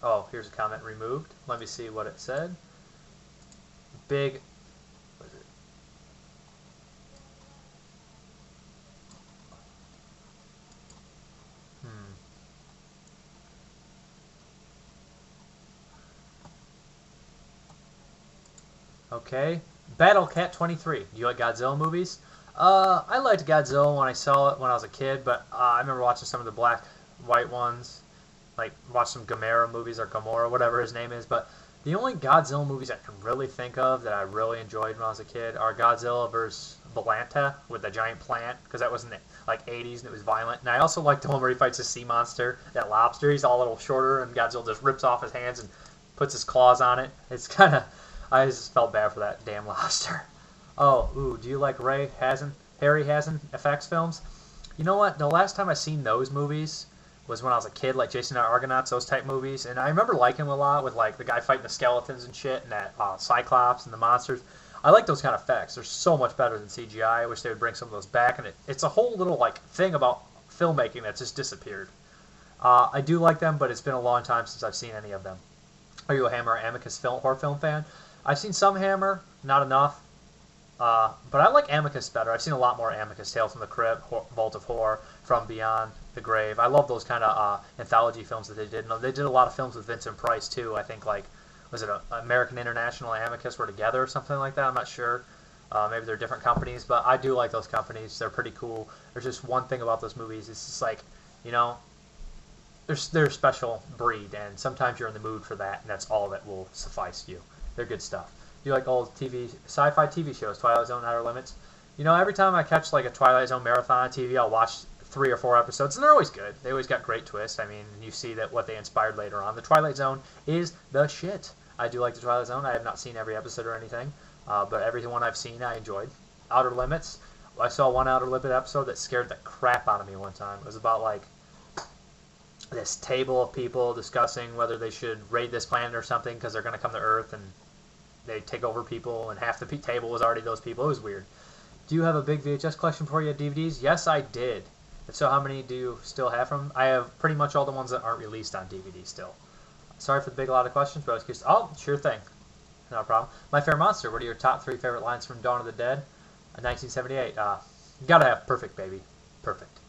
Oh, here's a comment removed. Let me see what it said. Big. What is it? Hmm. Okay. Battle Cat 23. Do you like Godzilla movies? I liked Godzilla when I saw it when I was a kid, but I remember watching some of the black, white ones. Like, watch some Gamera movies or Gamora, whatever his name is. But the only Godzilla movies I can really think of that I really enjoyed when I was a kid are Godzilla vs. Balanta with the giant plant, because that was in the like 80s and it was violent. And I also like the one where he fights a sea monster, that lobster. He's all a little shorter, and Godzilla just rips off his hands and puts his claws on it. It's kind of, I just felt bad for that damn lobster. Oh, ooh, do you like Harry Hazen effects films? You know what? The last time I seen those movies was when I was a kid, like Jason and the Argonauts, those type movies. And I remember liking them a lot with like the guy fighting the skeletons and shit, and that Cyclops and the monsters. I like those kind of effects. They're so much better than CGI. I wish they would bring some of those back. And it's a whole little like thing about filmmaking that's just disappeared. I do like them, but it's been a long time since I've seen any of them. Are you a Hammer or Amicus horror film fan? I've seen some Hammer, not enough. But I like Amicus better. I've seen a lot more Amicus, Tales from the Crypt, Vault of Horror, From Beyond the Grave. I love those kind of anthology films that they did. And they did a lot of films with Vincent Price too. I think like, was it American International and Amicus were together or something like that? I'm not sure. Maybe they're different companies, but I do like those companies. They're pretty cool. There's just one thing about those movies. It's just like, you know, they're a special breed, and sometimes you're in the mood for that, and that's all that will suffice you. They're good stuff. Do you like old sci-fi TV shows, Twilight Zone, Outer Limits? You know, every time I catch like a Twilight Zone marathon on TV, I'll watch 3 or 4 episodes, and they're always good. They always got great twists. I mean, you see that what they inspired later on. The Twilight Zone is the shit. I do like the Twilight Zone. I have not seen every episode or anything, but every one I've seen I enjoyed. Outer Limits. I saw one Outer Limit episode that scared the crap out of me one time. It was about like this table of people discussing whether they should raid this planet or something because they're going to come to Earth and they take over people, and half the table was already those people. It was weird. Do you have a big VHS collection before you had DVDs? Yes, I did. If so, how many do you still have from? I have pretty much all the ones that aren't released on DVD still. Sorry for the big lot of questions, but I was curious. Oh, sure thing. No problem. My Fair Monster, what are your top 3 favorite lines from Dawn of the Dead? 1978. You gotta have Perfect, baby. Perfect.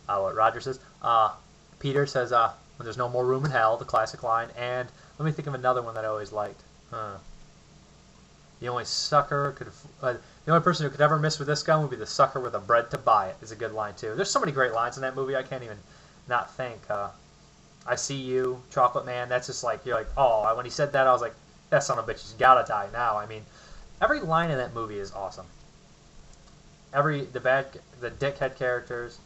What Roger says. Peter says, when there's no more room in hell, the classic line. And let me think of another one that I always liked. The only person who could ever miss with this gun would be the sucker with a bread to buy it. Is a good line too. There's so many great lines in that movie. I can't even not think. I see you, Chocolate Man. That's just like, you're like, oh. When he said that, I was like, that son of a bitch has gotta die now. I mean, every line in that movie is awesome. The dickhead characters.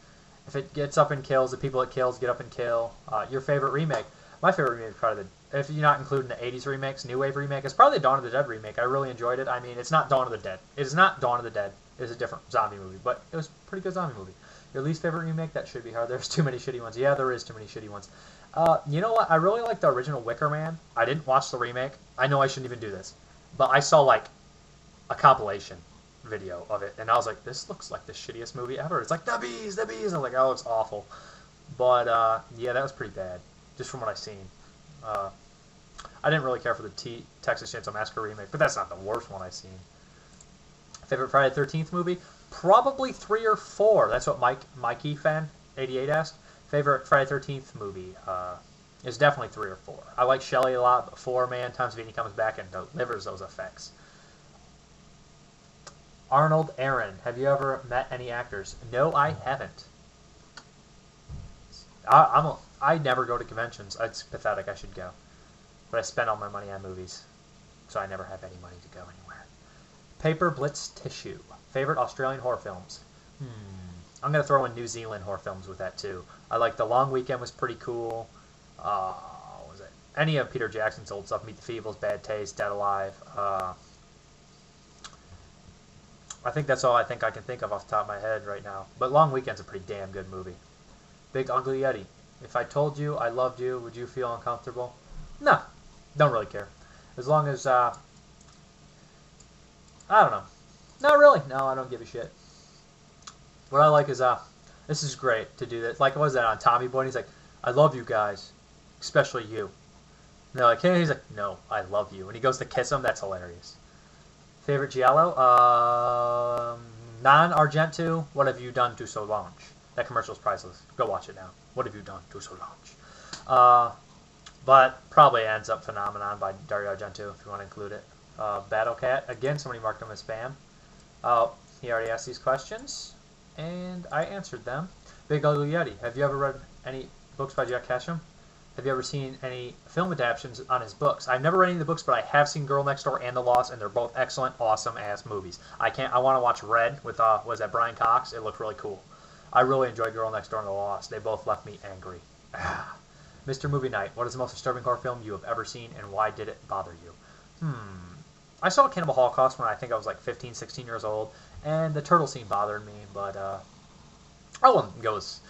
If it gets up and kills, the people it kills get up and kill. Your favorite remake? My favorite remake is probably if you're not including the 80s remakes, New Wave remake, it's probably the Dawn of the Dead remake. I really enjoyed it. I mean, it's not Dawn of the Dead. It is not Dawn of the Dead. It is a different zombie movie, but it was a pretty good zombie movie. Your least favorite remake? That should be hard. There's too many shitty ones. Yeah, there is too many shitty ones. You know what? I really like the original Wicker Man. I didn't watch the remake. I know I shouldn't even do this, but I saw like a compilation video of it, and I was like, this looks like the shittiest movie ever. It's like, the bees, the bees. I'm like, oh, it's awful. But yeah, that was pretty bad, just from what I've seen. I didn't really care for the Texas Chainsaw Massacre remake, but that's not the worst one I've seen. Favorite Friday the 13th movie? Probably 3 or 4. That's what Mikey fan 88 asked. Favorite Friday the 13th movie is definitely 3 or 4. I like Shelley a lot, but 4, man, Tom Savini comes back and delivers those effects. Arnold Aaron, have you ever met any actors? No, I haven't. I never go to conventions. It's pathetic. I should go. But I spend all my money on movies, so I never have any money to go anywhere. Paper Blitz Tissue. Favorite Australian horror films? I'm going to throw in New Zealand horror films with that, too. I like The Long Weekend was pretty cool. What was it? Any of Peter Jackson's old stuff. Meet the Feebles, Bad Taste, Dead Alive. I think that's all I think I can think of off the top of my head right now. But Long Weekend's a pretty damn good movie. Big Ugly Yeti. If I told you I loved you, would you feel uncomfortable? No. Don't really care. As long as, I don't know. Not really. No, I don't give a shit. What I like is, this is great to do that. Like, what was that on Tommy Boy? He's like, I love you guys. Especially you. they're like, hey, he's like, no, I love you. And he goes to kiss him. That's hilarious. Favorite Giallo? Non-Argento, What Have You Done to Solange? That commercial is priceless. Go watch it now. What Have You Done to Solange? But probably ends up Phenomenon by Dario Argento, if you want to include it. Battle Cat. Again, somebody marked him as spam. He already asked these questions, and I answered them. Big Ugly Yeti. Have you ever read any books by Jack Ketchum? Have you ever seen any film adaptations on his books? I've never read any of the books, but I have seen Girl Next Door and The Lost, and they're both excellent, awesome-ass movies. I want to watch Red with, was that Brian Cox? It looked really cool. I really enjoyed Girl Next Door and The Lost. They both left me angry. Mr. Movie Night. What is the most disturbing horror film you have ever seen, and why did it bother you? I saw Cannibal Holocaust when I think I was like 15, 16 years old, and the turtle scene bothered me, but I wouldn't go as...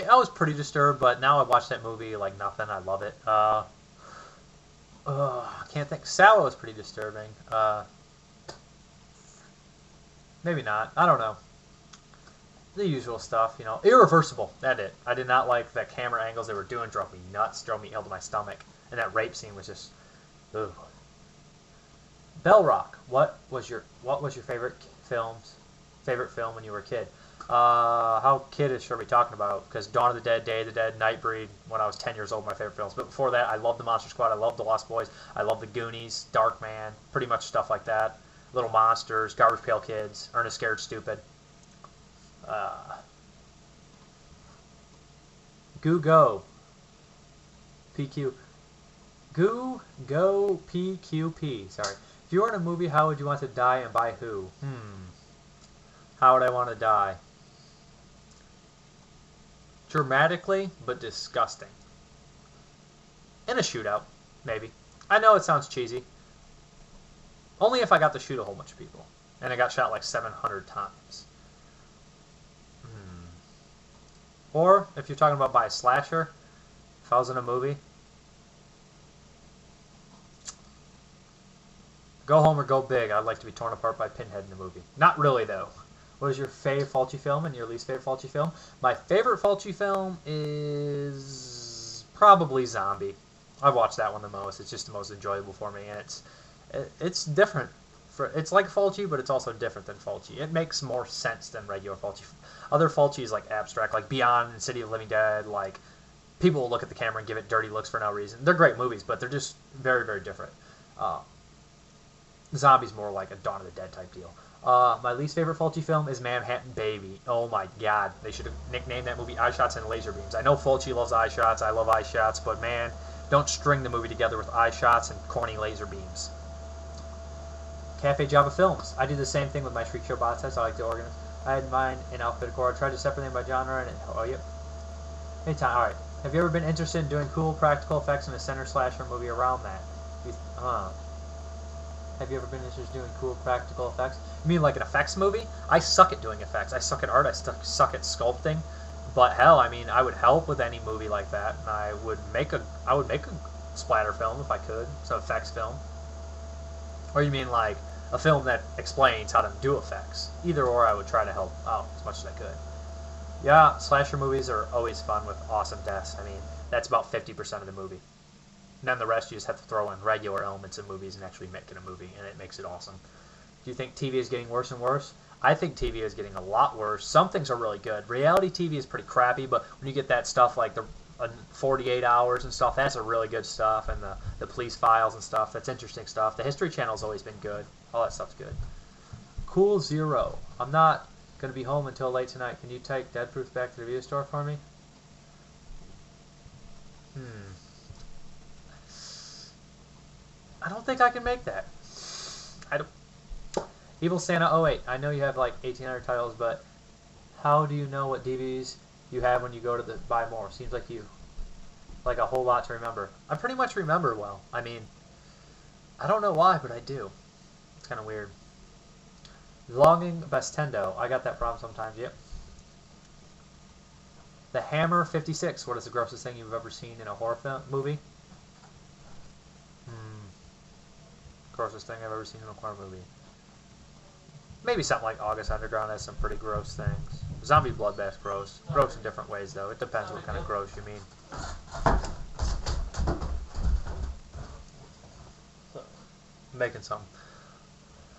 I was pretty disturbed, but now I watch that movie like nothing. I love it. I can't think. Sallow is pretty disturbing. Maybe not. I don't know. The usual stuff, you know. Irreversible. That's it. I did not like the camera angles they were doing. Drove me nuts. Drove me ill to my stomach. And that rape scene was just... Ugh. Bell Rock. What was your favorite film when you were a kid? How kiddish are we talking about? Because Dawn of the Dead, Day of the Dead, Nightbreed, when I was 10 years old, my favorite films. But before that, I loved The Monster Squad, I loved The Lost Boys, I loved The Goonies, Darkman, pretty much stuff like that. Little Monsters, Garbage Pail Kids, Ernest Scared Stupid. Go PQ. Go PQP. Sorry. If you were in a movie, how would you want to die and by who? How would I want to die? Dramatically, but disgusting. In a shootout, maybe. I know it sounds cheesy. Only if I got to shoot a whole bunch of people. And I got shot like 700 times. Or, if you're talking about by a slasher, if I was in a movie, Go Home or Go Big. I'd like to be torn apart by Pinhead in the movie. Not really, though. What is your favorite Fulci film and your least favorite Fulci film? My favorite Fulci film is probably Zombie. I've watched that one the most. It's just the most enjoyable for me, and it's different. It's like Fulci, but it's also different than Fulci. It makes more sense than regular Fulci. Other Fulci is like abstract, like Beyond and City of Living Dead. Like people will look at the camera and give it dirty looks for no reason. They're great movies, but they're just very, very different. Zombie's more like a Dawn of the Dead type deal. My least favorite Fulci film is Manhattan Baby. Oh my god, they should have nicknamed that movie Eye Shots and Laser Beams. I know Fulci loves eye shots, I love eye shots, but man, don't string the movie together with eye shots and corny laser beams. Cafe Java Films. I do the same thing with my Shriek Show bot sets. I like to organize. I had mine in alphabetical order. I tried to separate them by genre, and oh yep. Anytime. All right. Have you ever been interested in doing cool practical effects in a center slasher movie around that? Have you ever been interested in doing cool practical effects? You mean like an effects movie? I suck at doing effects. I suck at art. I suck at sculpting. But hell, I mean, I would help with any movie like that. And I would make a splatter film if I could. So effects film. Or you mean like a film that explains how to do effects? Either or, I would try to help out as much as I could. Yeah, slasher movies are always fun with awesome deaths. I mean, that's about 50% of the movie. And then the rest you just have to throw in regular elements in movies and actually make it a movie, and it makes it awesome. Do you think TV is getting worse and worse? I think TV is getting a lot worse. Some things are really good. Reality TV is pretty crappy, but when you get that stuff like the 48 Hours and stuff, that's a really good stuff, and the Police Files and stuff, that's interesting stuff. The History Channel's always been good. All that stuff's good. Cool Zero. I'm not going to be home until late tonight. Can you take Dead Proof back to the video store for me? I don't think I can make that. I don't. Evil Santa 08. I know you have like 1,800 titles, but how do you know what DVDs you have when you go to buy more? Seems like you like a whole lot to remember. I pretty much remember well. I mean, I don't know why, but I do. It's kind of weird. Longing Bestendo. I got that problem sometimes. Yep. The Hammer 56. What is the grossest thing you've ever seen in a horror movie? Grossest thing I've ever seen in a horror movie. Maybe something like August Underground has some pretty gross things. Zombie Bloodbath's gross. Gross in different ways, though. It depends what kind of gross you mean. making some.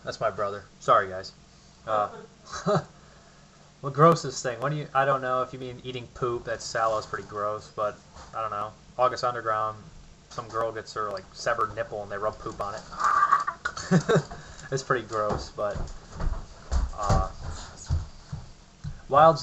That's my brother. Sorry, guys. What grossest thing? What do you? I don't know if you mean eating poop. That sallow's pretty gross, but I don't know. August Underground, some girl gets her like severed nipple and they rub poop on it. It's pretty gross, but Wild